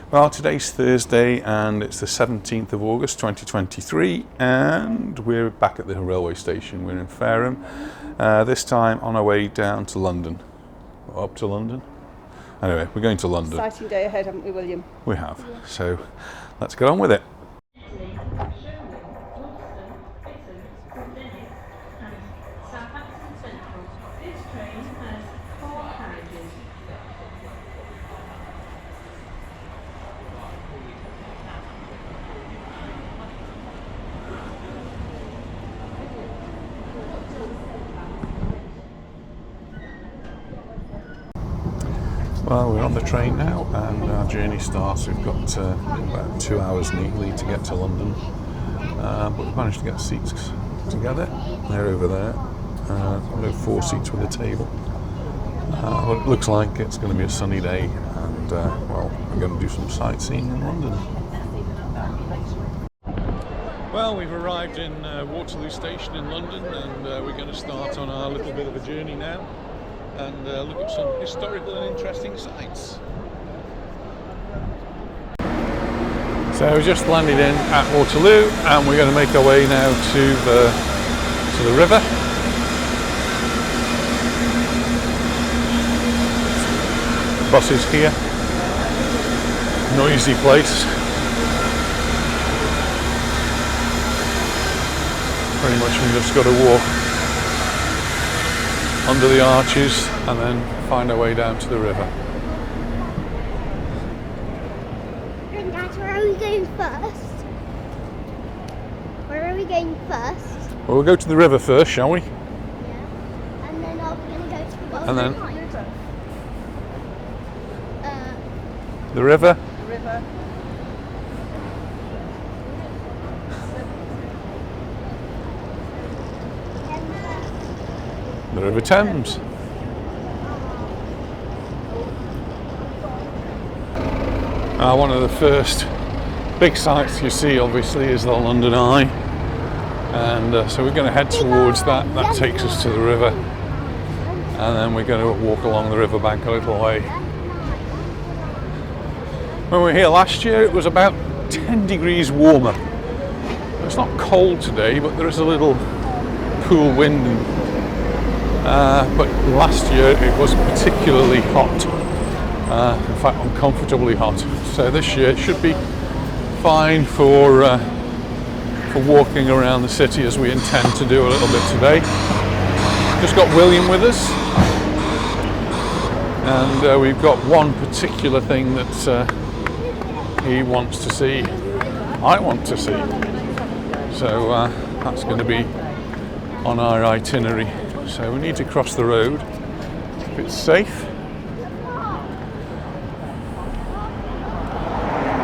Well, today's Thursday and it's the 17th of August 2023 and we're back at the railway station. We're in Fareham, this time on our way down to London, or up to London. Anyway, we're going to London. Exciting day ahead, haven't we, William? We have, so let's get on with it. Well, we're on the train now and our journey starts. We've got about 2 hours neatly to get to London, but we've managed to get seats together. They're over there. We have 4 seats with a table. Well, it looks like it's going to be a sunny day and, well, we're going to do some sightseeing in London. Well, we've arrived in Waterloo station in London and we're going to start on our little bit of a journey now and look at some historical and interesting sites. So we just landed in at Waterloo and we're going to make our way now to the river. Bus is here. Noisy place. Pretty much we just got to walk under the arches and then find our way down to the river. Granddad, where are we going first? Where are we going first? Well, we'll go to the river first, shall we? Yeah. And then are we going to go to the bottom And then of the river. The river. The River Thames. One of the first big sights you see obviously is the London Eye, and so we're going to head towards that. That takes us to the river and then we're going to walk along the riverbank a little way. When we were here last year it was about 10 degrees warmer. It's not cold today, but there is a little cool wind but last year it was particularly hot, in fact uncomfortably hot. So this year it should be fine for walking around the city as we intend to do a little bit today. Just got William with us and we've got one particular thing that he wants to see, I want to see. So that's going to be on our itinerary. So we need to cross the road if it's safe.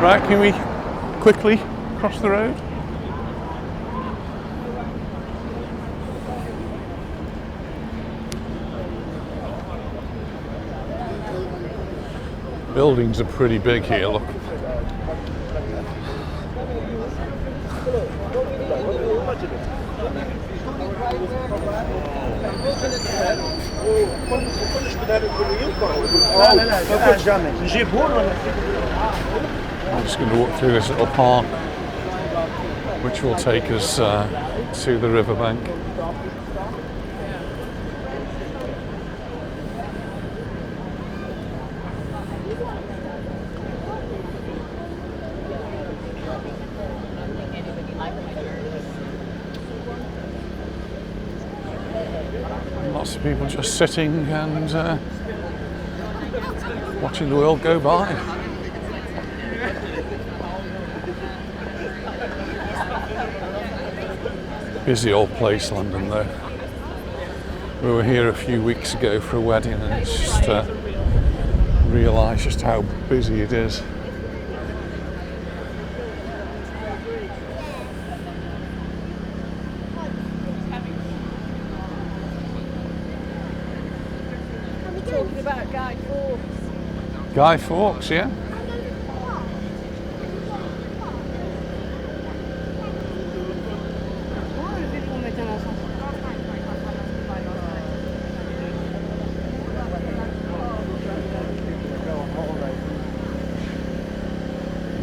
Right, can we quickly cross the road? Buildings are pretty big here, look. I'm just going to walk through this little park which will take us to the riverbank. Lots of people just sitting and watching the world go by. Busy old place, London, though. We were here a few weeks ago for a wedding and it's just realised just how busy it is. Talking about Guy Fawkes. Guy Fawkes, yeah?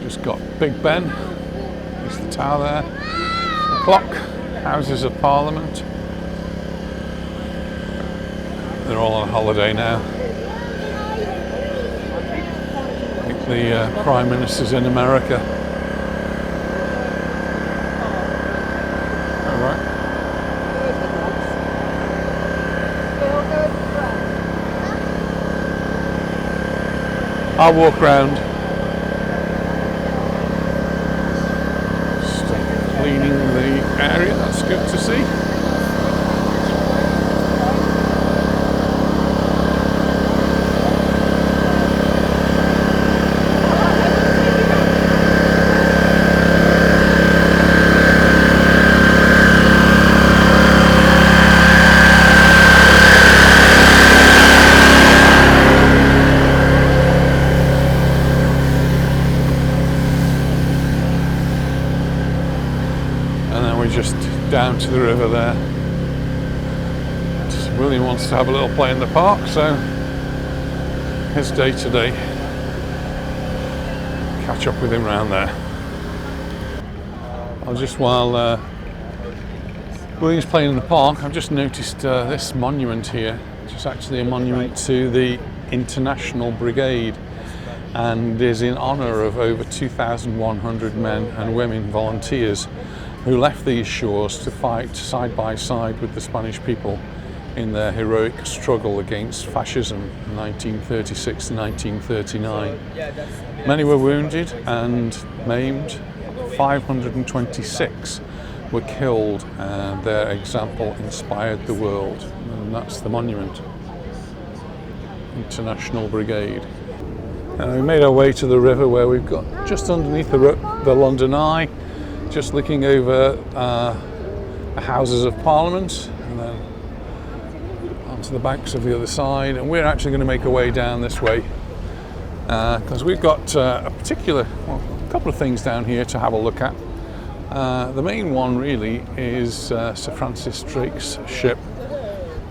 Just got Big Ben, there's the tower there, the clock, Houses of Parliament. They're all on holiday now. I think the Prime Minister's in America. All right. I'll walk round. Just cleaning the area, that's good to see. Just down to the river there. William wants to have a little play in the park, so his day today. Catch up with him round there. I'll just, while William's playing in the park, I've just noticed this monument here, which is actually a monument to the International Brigade, and is in honour of over 2,100 men and women volunteers who left these shores to fight side by side with the Spanish people in their heroic struggle against fascism in 1936 to 1939. Many were wounded and maimed, 526 were killed, and their example inspired the world, and that's the monument, International Brigade. And we made our way to the river, where we've got just underneath the London Eye, just looking over the Houses of Parliament, and then onto the banks of the other side. And we're actually going to make our way down this way because we've got a couple of things down here to have a look at. The main one really is Sir Francis Drake's ship,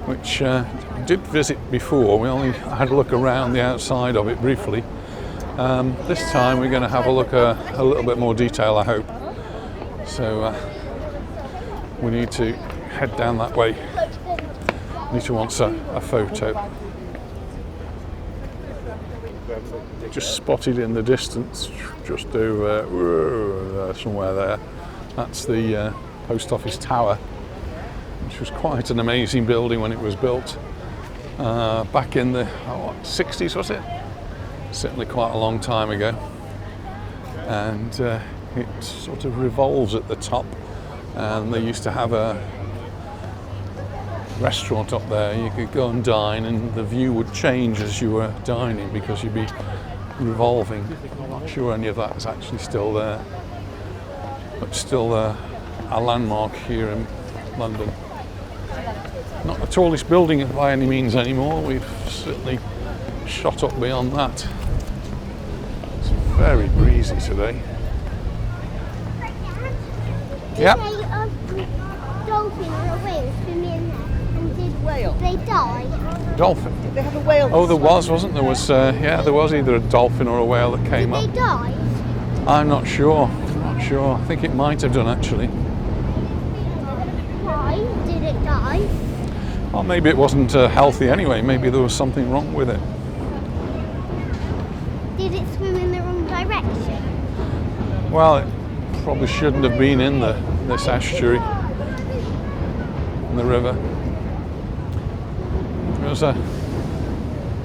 which we did visit before. We only had a look around the outside of it briefly. This time we're going to have a look a little bit more detail, I hope. So we need to head down that way. Nita wants a photo. Just spotted in the distance, just over somewhere there. That's the post office tower, which was quite an amazing building when it was built back in the 60s, was it? Certainly quite a long time ago. And it sort of revolves at the top, and they used to have a restaurant up there. You could go and dine, and the view would change as you were dining because you'd be revolving. I'm not sure any of that is actually still there, but still a landmark here in London. Not the tallest building by any means anymore. We've certainly shot up beyond that. It's very breezy today. Yeah. Dolphin or a whale swim in there, and Did they die? Dolphin. they have a whale? Oh, there wasn't there? Was yeah, there was either a dolphin or a whale that came up. Did they die? I'm not sure. I think it might have done actually. Why did it die? Well, maybe it wasn't healthy anyway. Maybe there was something wrong with it. Did it swim in the wrong direction? Well, it probably shouldn't have been in this estuary, in the river. There was a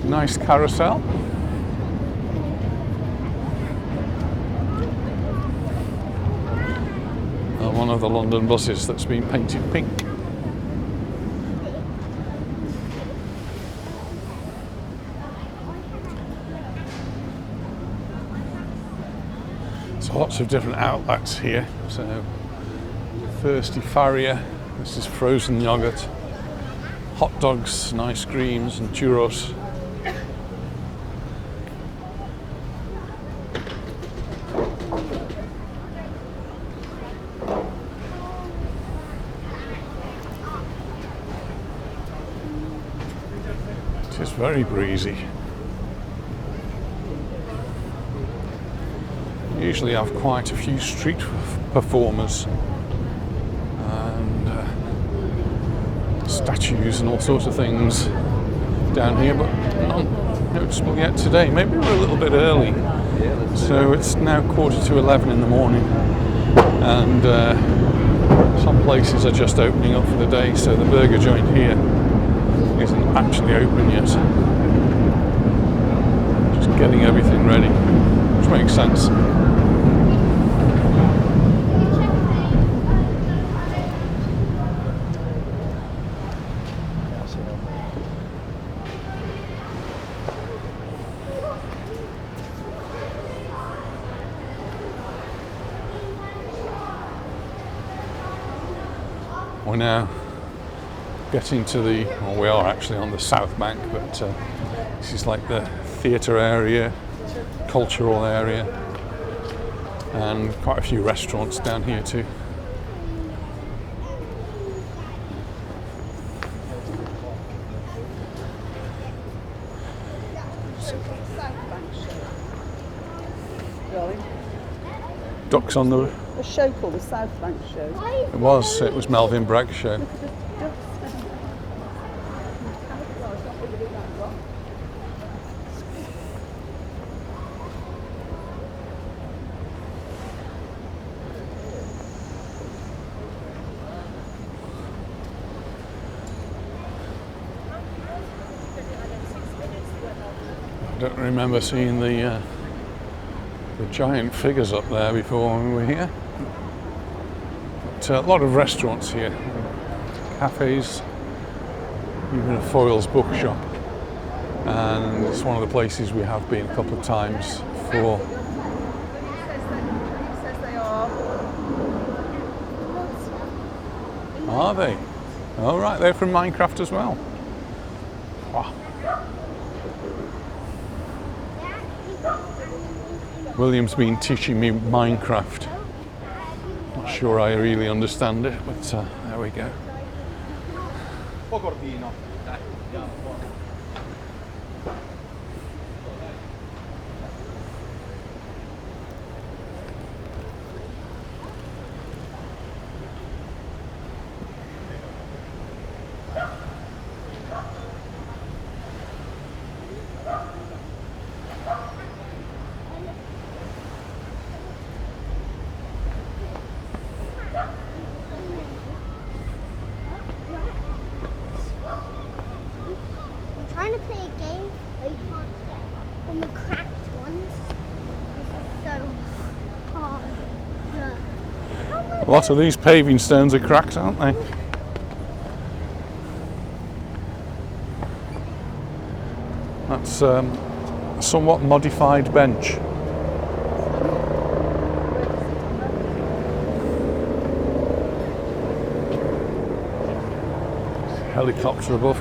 nice carousel. One of the London buses that's been painted pink. So lots of different outlets here. So Thirsty Farrier, this is frozen yogurt, hot dogs and ice creams and churros. It is very breezy. usually have quite a few street performers and statues and all sorts of things down here, but not noticeable yet today. Maybe we're a little bit early. So it's now 11:15 in the morning, and some places are just opening up for the day, so the burger joint here isn't actually open yet. Just getting everything ready, which makes sense. We're now getting to well, we are actually on the Southbank, but this is like the theatre area, cultural area, and quite a few restaurants down here too. Ducks on the... A show called the Southbank Show. It was Melvin Bragg's show. I don't remember seeing the giant figures up there before when we were here. But a lot of restaurants here, cafes, even a Foyle's bookshop, and it's one of the places we have been a couple of times for. It says they are. Are they? Oh right, they're from Minecraft as well. Wow. William's been teaching me Minecraft. Not sure I really understand it, but there we go. Trying to play a game that you can't get on the cracked ones. This is so hard. A lot of these paving stones are cracked, aren't they? That's a somewhat modified bench. Helicopter above.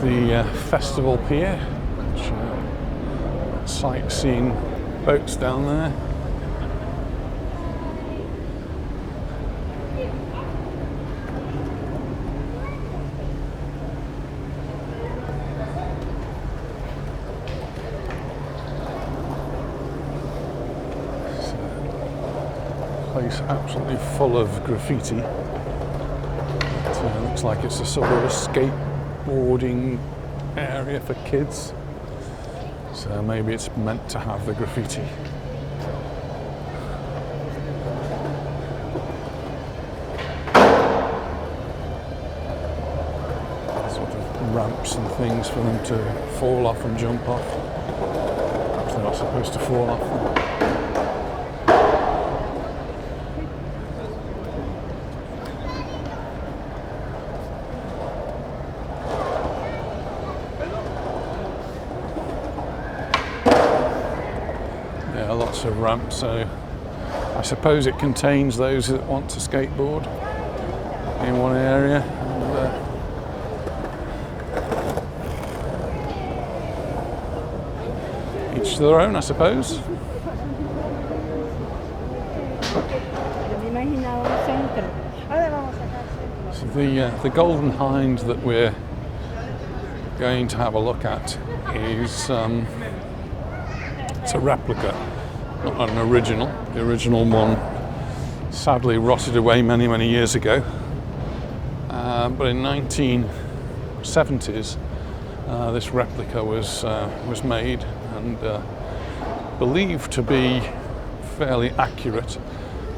The festival pier, which sightseeing boats down there. Place absolutely full of graffiti. It looks like it's a sort of skateboarding area for kids, so maybe it's meant to have the graffiti. Sort of ramps and things for them to fall off and jump off. Perhaps they're not supposed to fall off them. Yeah, lots of ramps, so I suppose it contains those that want to skateboard in one area. And, each to their own, I suppose. So the Golden Hind that we're going to have a look at is it's a replica, not an original. The original one sadly rotted away many years ago, but in 1970s this replica was made and believed to be fairly accurate.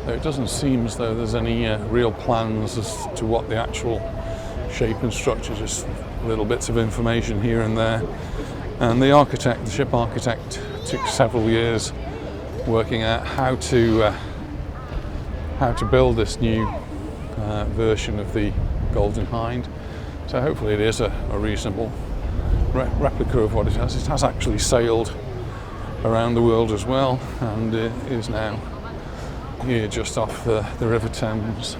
Though it doesn't seem as though there's any real plans as to what the actual shape and structure, just little bits of information here and there. And the architect, the ship architect, took several years working out how to build this new version of the Golden Hind. So hopefully it is a reasonable replica of what it has. It has actually sailed around the world as well, and it is now here just off the River Thames.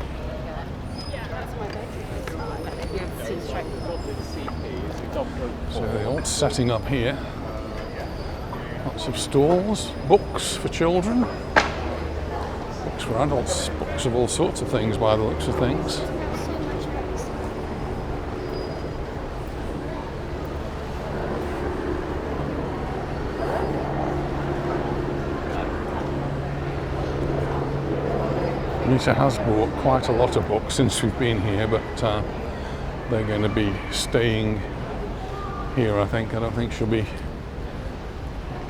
So they're all setting up here. Lots of stalls, books for children, books for adults, books of all sorts of things by the looks of things. Anita has bought quite a lot of books since we've been here, but they're going to be staying here, I think. I don't think she'll be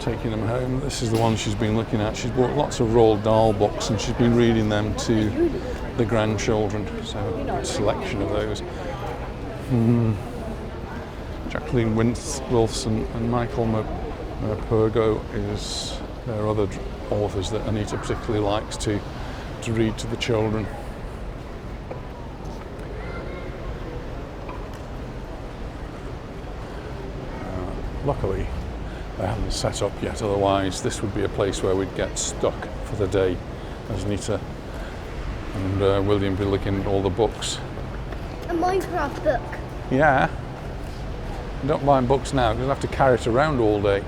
taking them home. This is the one she's been looking at. She's bought lots of Roald Dahl books and she's been reading them to the grandchildren. So a selection of those. Jacqueline Wilson and Michael Merpergo is their other authors that Anita particularly likes to read to the children. Luckily they haven't set up yet, otherwise this would be a place where we'd get stuck for the day as Anita and William be looking at all the books. A Minecraft book. Yeah. Don't buy books now because you'll have to carry it around all day.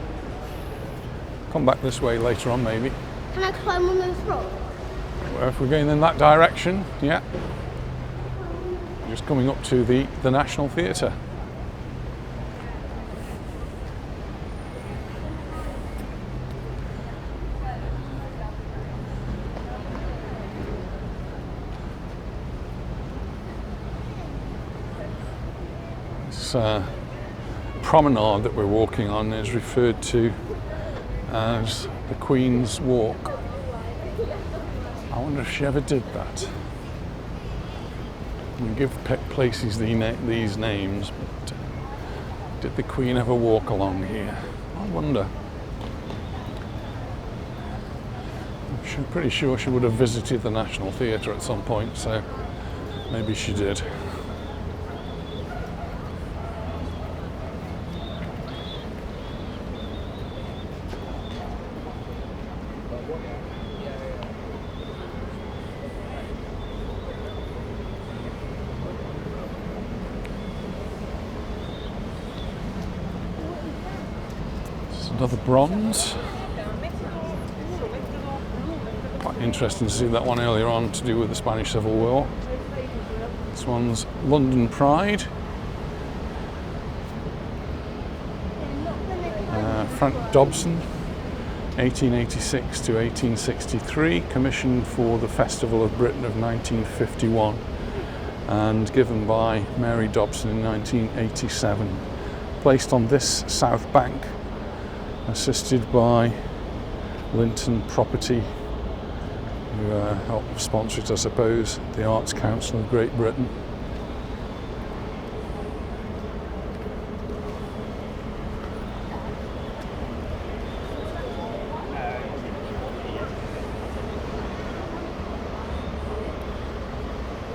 Come back this way later on maybe. Can I climb on those rocks? Well, if we're going in that direction, yeah. Just coming up to the National Theatre. This promenade that we're walking on is referred to as the Queen's Walk. I wonder if she ever did that. We give places these names, but did the Queen ever walk along here? I wonder. I'm pretty sure she would have visited the National Theatre at some point, so maybe she did. Another bronze. Quite interesting to see that one earlier on to do with the Spanish Civil War. This one's London Pride. Frank Dobson, 1886 to 1863, commissioned for the Festival of Britain of 1951 and given by Mary Dobson in 1987. Placed on this Southbank, assisted by Linton Property, who helped sponsor it, I suppose, the Arts Council of Great Britain.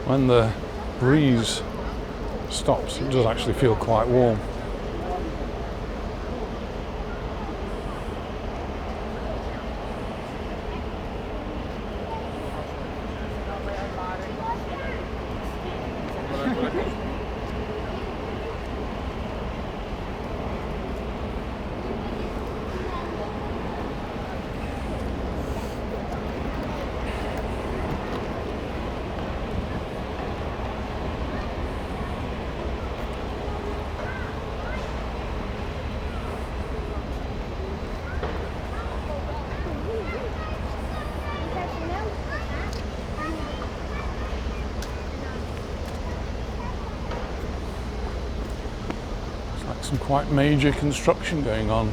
When the breeze stops, it does actually feel quite warm. Some quite major construction going on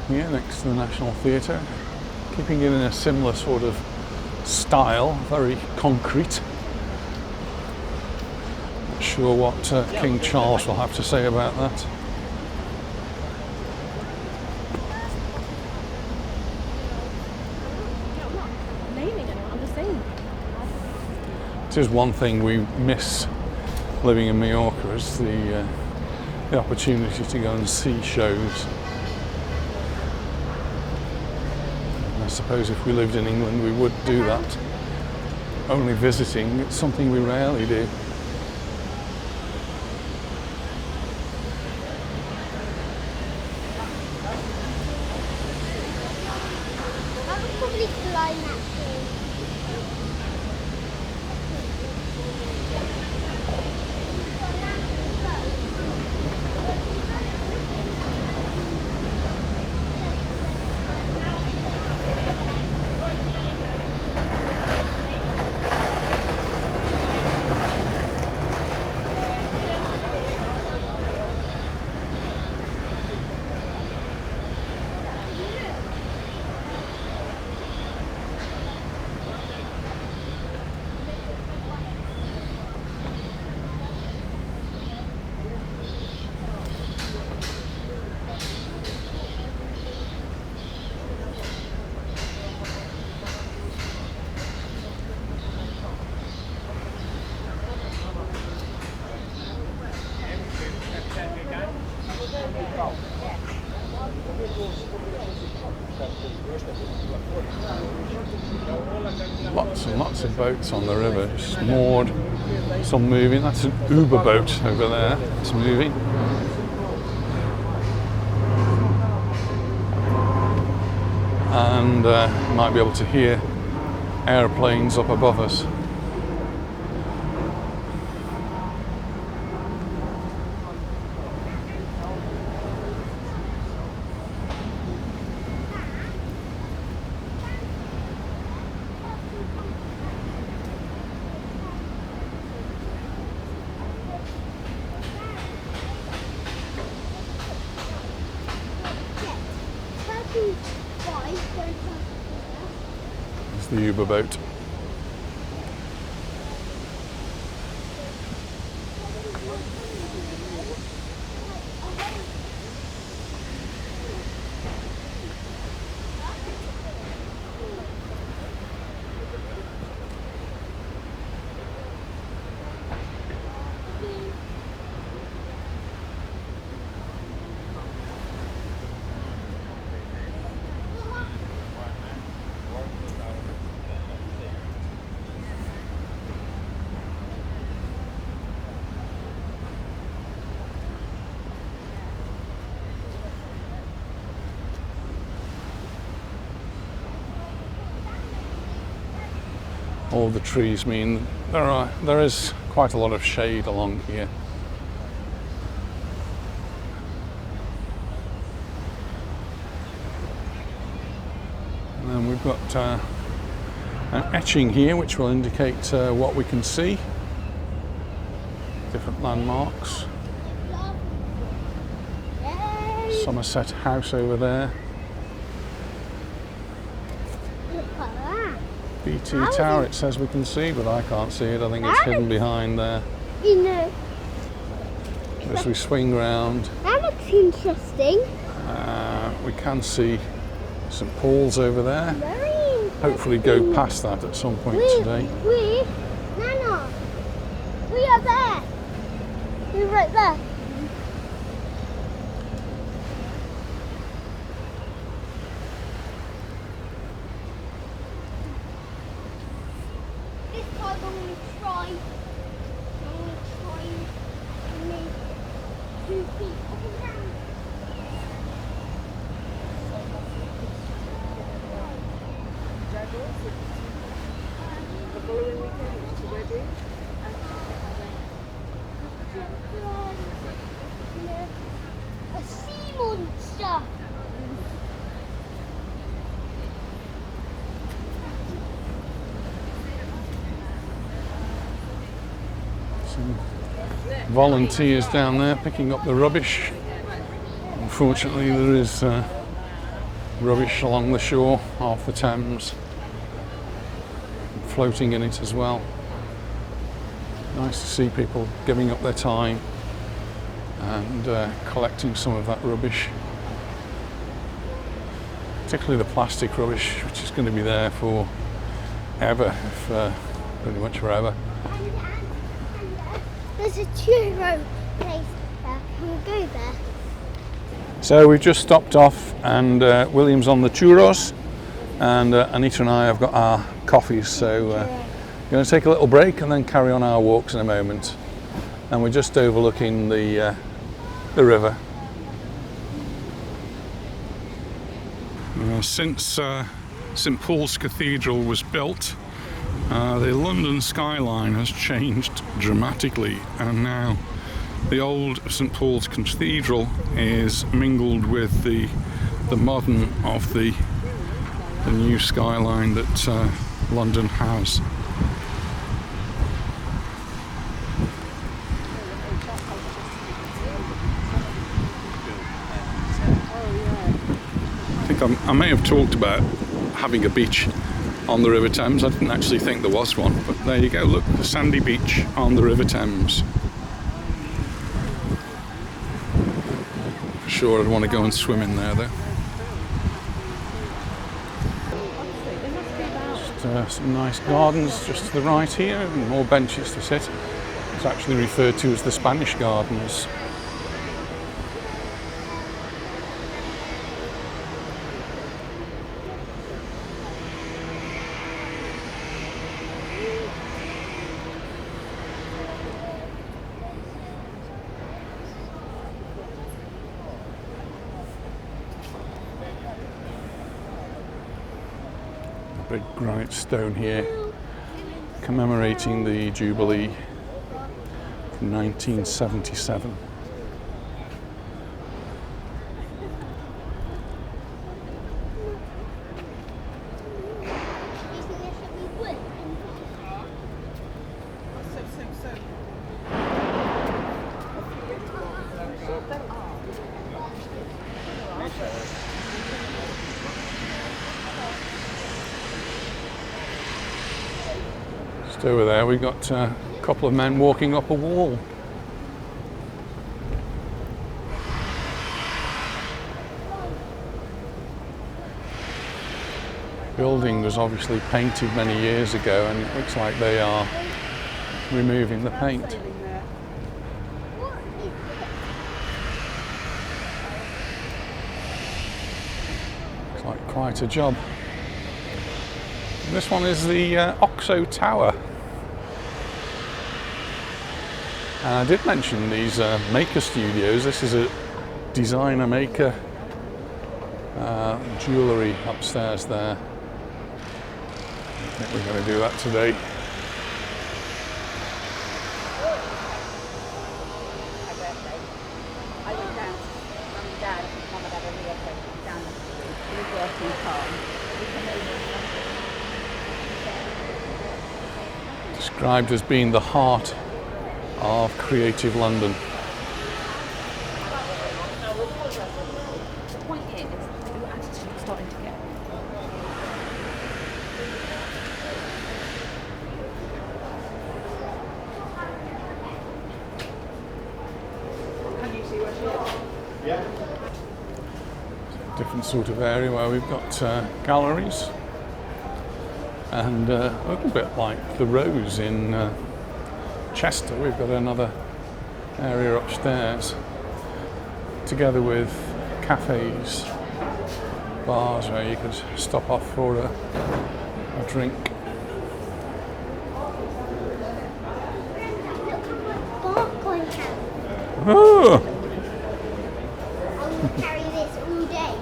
here next to the National Theatre, keeping it in a similar sort of style, very concrete. Not sure what King Charles will have to say about that. It is one thing we miss living in Mallorca, is the opportunity to go and see shows. I suppose if we lived in England we would do that. Only visiting, it's something we rarely do. I would probably climb that tree. Lots and lots of boats on the river, just moored, some moving. That's an Uber boat over there, it's moving. And you might be able to hear aeroplanes up above us. It's the Uber boat. All the trees mean there is quite a lot of shade along here. And then we've got an etching here which will indicate what we can see. Different landmarks. Somerset House over there. BT Tower, it says we can see, but I can't see it. I think it's hidden behind there. As we swing round, That looks interesting. we can see St Paul's over there. Very interesting. Hopefully go past that at some point today. Nana, we are there. We're right there. This time I'm going to try to make 2 feet up and down. The following weekend, which is a wedding. A sea monster. Some volunteers down there picking up the rubbish. Unfortunately, there is rubbish along the shore of the Thames, floating in it as well. Nice to see people giving up their time and collecting some of that rubbish, particularly the plastic rubbish, which is going to be there for ever, pretty much forever. There's a churro place there. Can we go there? So we've just stopped off, and William's on the churros, and Anita and I have got our coffees, so we're going to take a little break and then carry on our walks in a moment. And we're just overlooking the river. Since St Paul's Cathedral was built, the London skyline has changed dramatically, and now the old St Paul's Cathedral is mingled with the modern of the new skyline that London has. I may have talked about having a beach on the River Thames. I didn't actually think there was one, but there you go, look, the sandy beach on the River Thames. For sure I'd want to go and swim in there though. Just some nice gardens just to the right here, and more benches to sit. It's actually referred to as the Spanish Gardens. Big granite stone here commemorating the Jubilee from 1977. Over there we've got a couple of men walking up a wall. The building was obviously painted many years ago, and it looks like they are removing the paint. Looks like quite a job. And this one is the Oxo Tower. I did mention these maker studios. This is a designer maker jewellery upstairs there. I think we're going to do that today. Described as being the heart of creative London. The point here is the attitude starting to get. Can you see where she is? Yeah. Different sort of area where we've got galleries, and a little bit like the Rose in Chester, we've got another area upstairs, together with cafes, bars where you could stop off for a drink. Barcode have. Oh! I will carry this all day.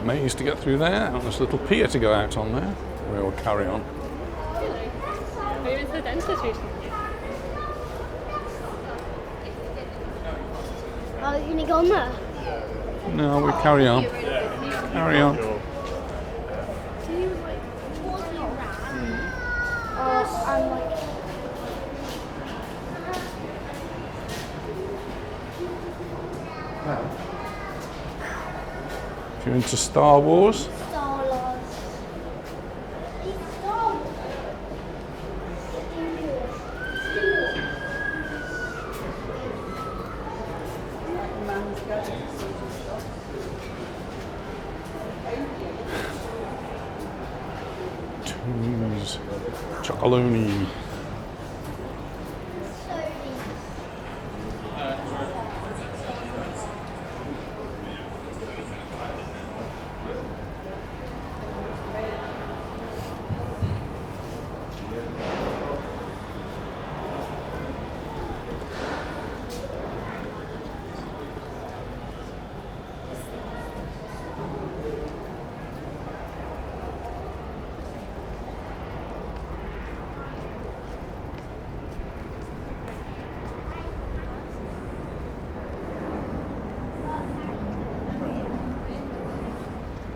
Amazed to get through there, and there's a little pier to go out on there. We will carry on. Who is the dentist recently? Are you going to go on there? No, we carry on. Carry on. I'm like If you're into Star Wars, Star Wars. It's Star Wars. Thames, chocolonely.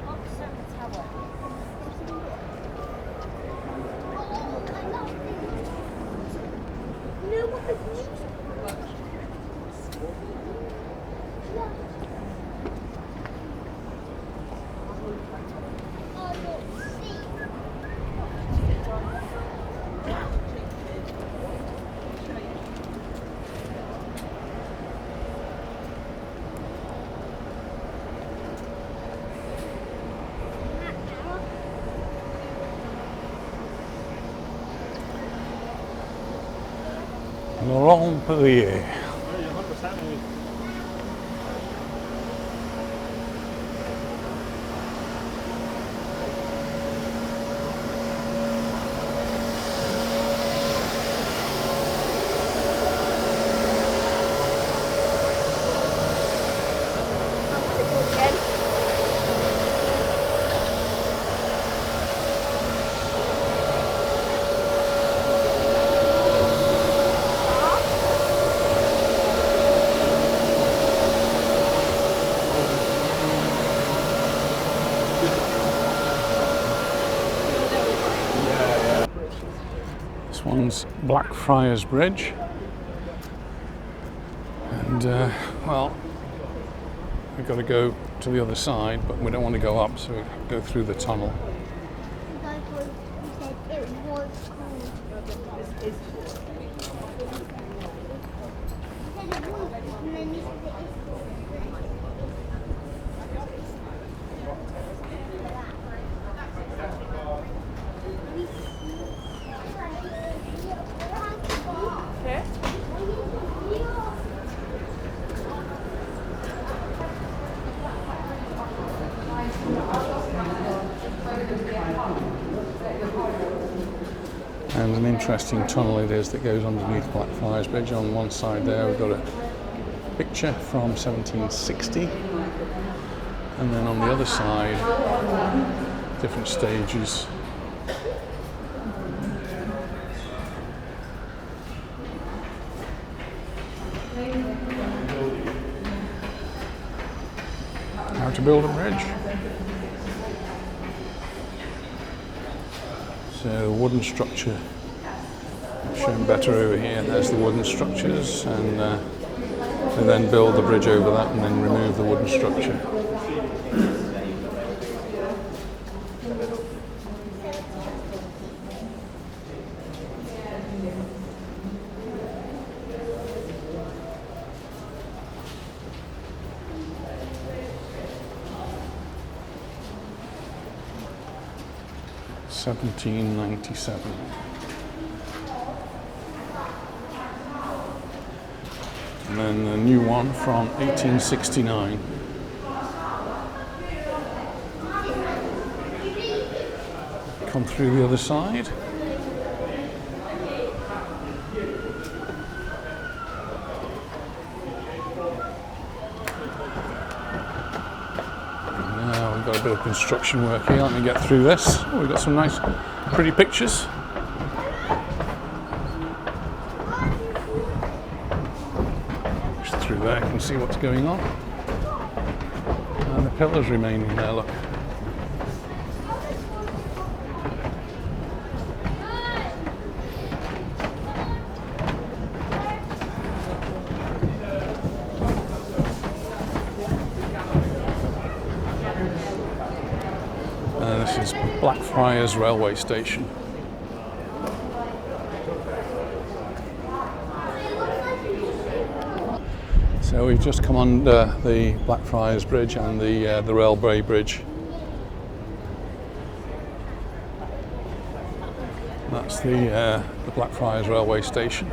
Oxo Tower. No, what is this? Oh, look, see. Laurent Perrier. This one's Blackfriars Bridge, and well, we've got to go to the other side, but we don't want to go up, so we go through the tunnel. That's what you said it was cool. You said it was, and then you said it is cool. And an interesting tunnel it is that goes underneath Blackfriars Bridge. On one side there we've got a picture from 1760, and then on the other side different stages. How to build a bridge. So wooden structure shown better over here. There's the wooden structures, and they then build the bridge over that and then remove the wooden structure. $1797. And then the new one from 1869. Come through the other side. Now we've got a bit of construction work here. Let me get through this. Oh, we've got some nice, pretty pictures. Just through there, you can see what's going on. And the pillars remaining there, look. Blackfriars railway station. So we've just come under the Blackfriars Bridge and the Railway Bridge. That's the Blackfriars railway station.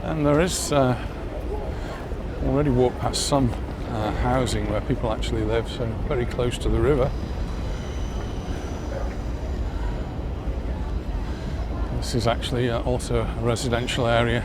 And there is already walked past some housing where people actually live, so very close to the river. This is actually also a residential area.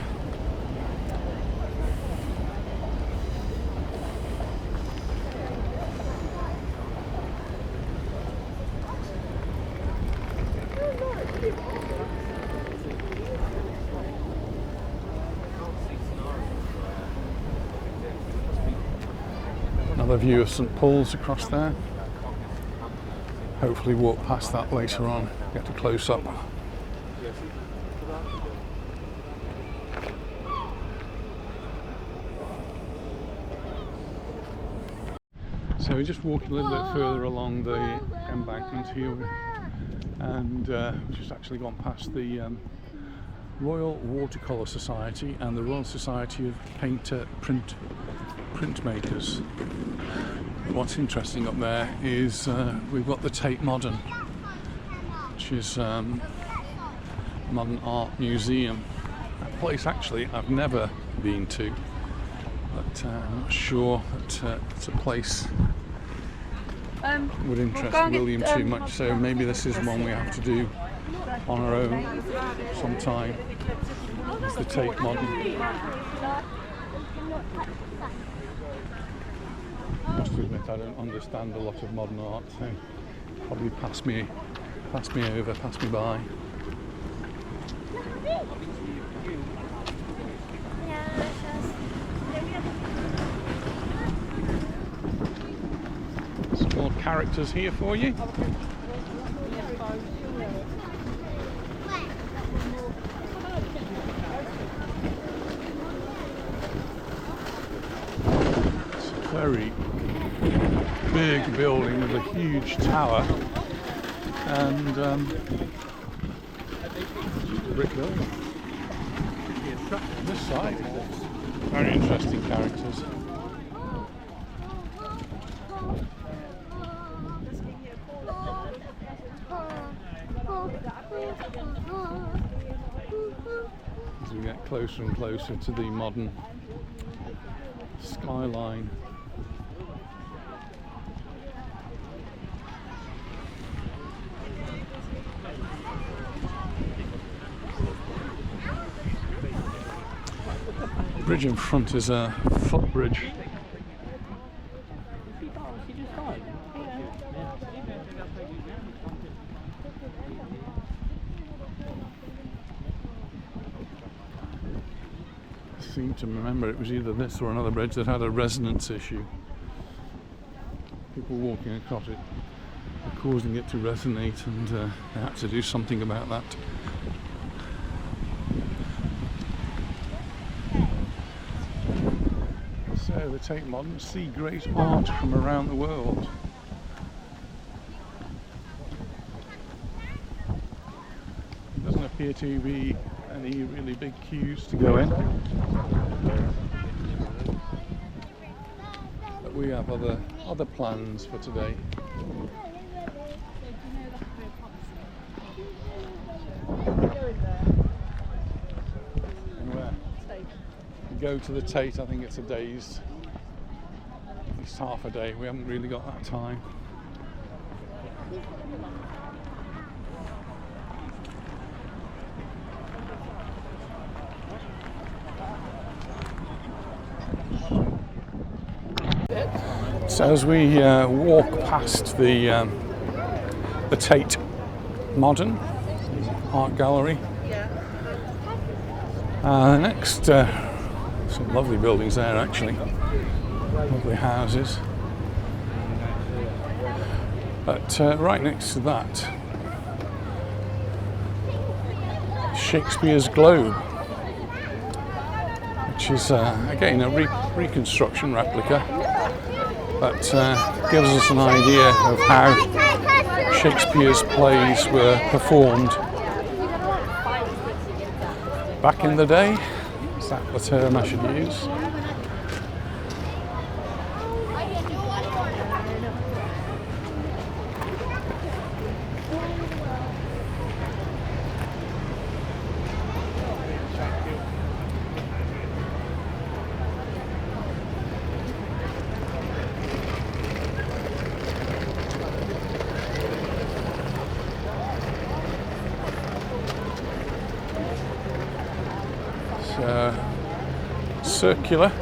Another view of St Paul's across there. Hopefully walk past that later on, get a close up. So we're just walking a little bit further along the embankment here, and we've just actually gone past the Royal Watercolour Society and the Royal Society of Painter Printmakers. What's interesting up there is we've got the Tate Modern, which is a modern art museum. A place actually I've never been to, but I'm not sure that it's a place would interest William too much, so maybe this is one we have to do on our own sometime. It's the Tate Modern. I must admit I don't understand a lot of modern art, so probably pass me by. Some more characters here for you. It's a very big building with a huge tower and brick building. This side, very interesting characters. As we get closer and closer to the modern skyline. The bridge in front is a footbridge. I seem to remember it was either this or another bridge that had a resonance issue. People walking across it causing it to resonate, and they had to do something about that. So the Tate Modern see great art from around the world. There doesn't appear to be any really big queues to go in, but we have other plans for today. And where? We go to the Tate. I think it's a day's, at least half a day. We haven't really got that time. So as we walk past the Tate Modern Art Gallery, next some lovely buildings there actually, lovely houses. But right next to that, Shakespeare's Globe, which is again a reconstruction replica, but gives us an idea of how Shakespeare's plays were performed back in the day. Is that the term I should use? Circular.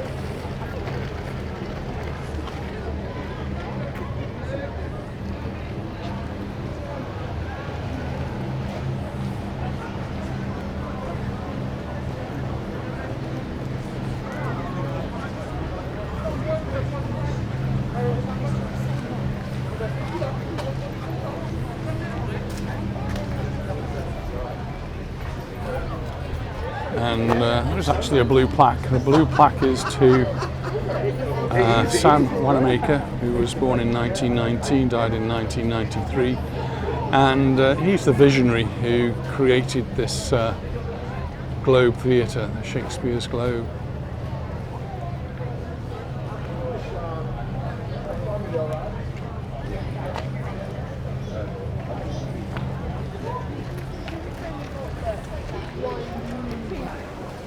And there's actually a blue plaque. The blue plaque is to Sam Wanamaker, who was born in 1919, died in 1993, and he's the visionary who created this Globe Theatre, Shakespeare's Globe.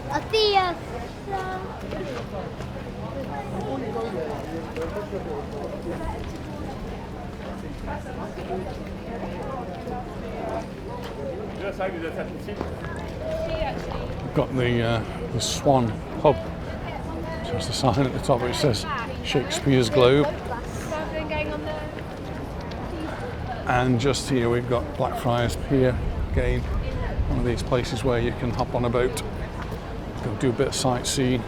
A theatre. We've got the Swan pub. So there's the sign at the top which says Shakespeare's Globe. And just here we've got Blackfriars Pier, again, one of these places where you can hop on a boat, go do a bit of sightseeing.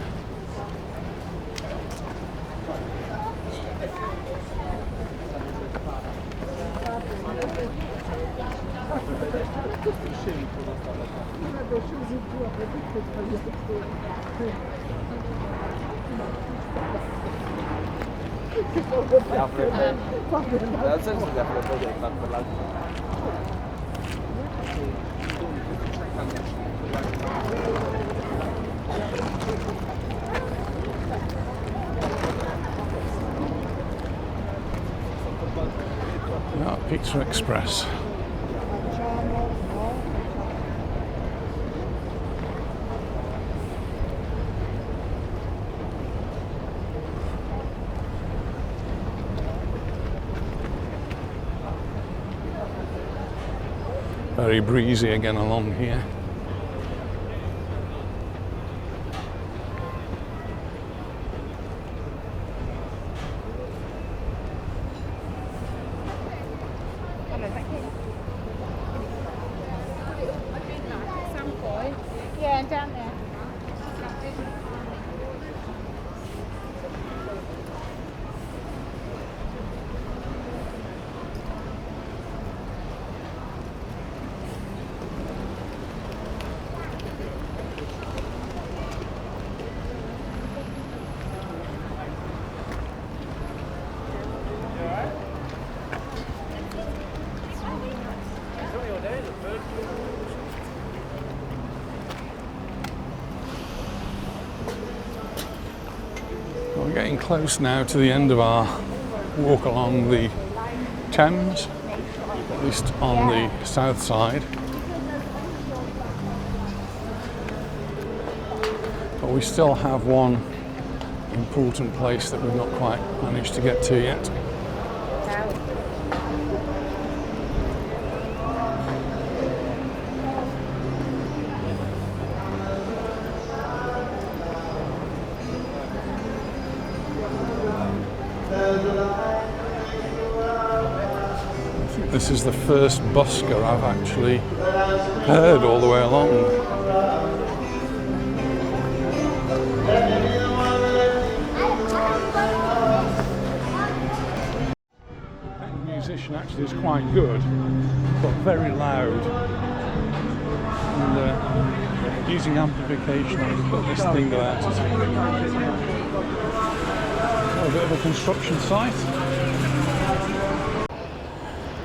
Pizza Express. Very breezy again along here. Yeah, down there. We're getting close now to the end of our walk along the Thames, at least on the south side. But we still have one important place that we've not quite managed to get to yet. This is the first busker I've actually heard all the way along. The musician actually is quite good, but very loud. And using amplification, I've got this thing out. A bit of a construction site.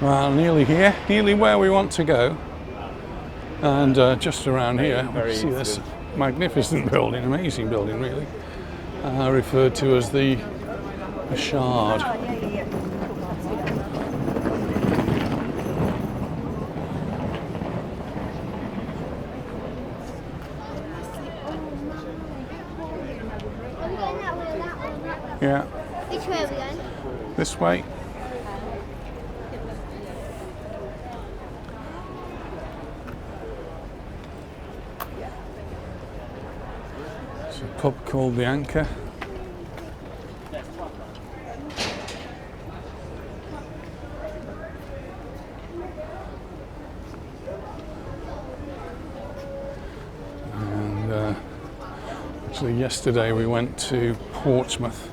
Well, nearly here, nearly where we want to go. And just around here, we see this magnificent building, amazing building really, referred to as the Shard. Are we going that way or that way? Yeah, Which way are we going? this way. It's a pub called The Anchor. And actually yesterday we went to Portsmouth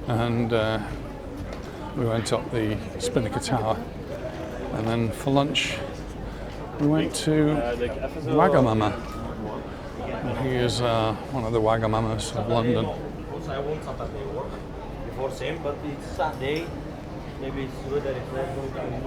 and we went up the Spinnaker Tower, and then for lunch we went to Wagamama. And he is one of the Wagamamas of London. I want Saturday work before same, but it's Sunday. Maybe it's good that it's not going to.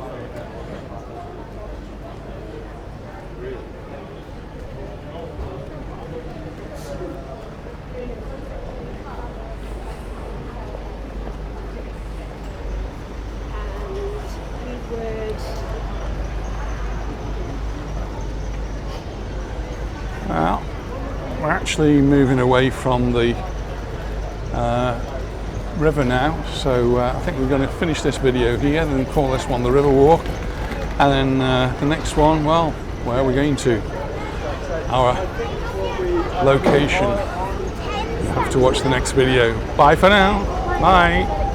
Well, we're actually moving away from the river now, so I think we're going to finish this video here and then call this one the River Walk, and then the next one, well, where are we going to? Our location. You have to watch the next video. Bye for now. Bye.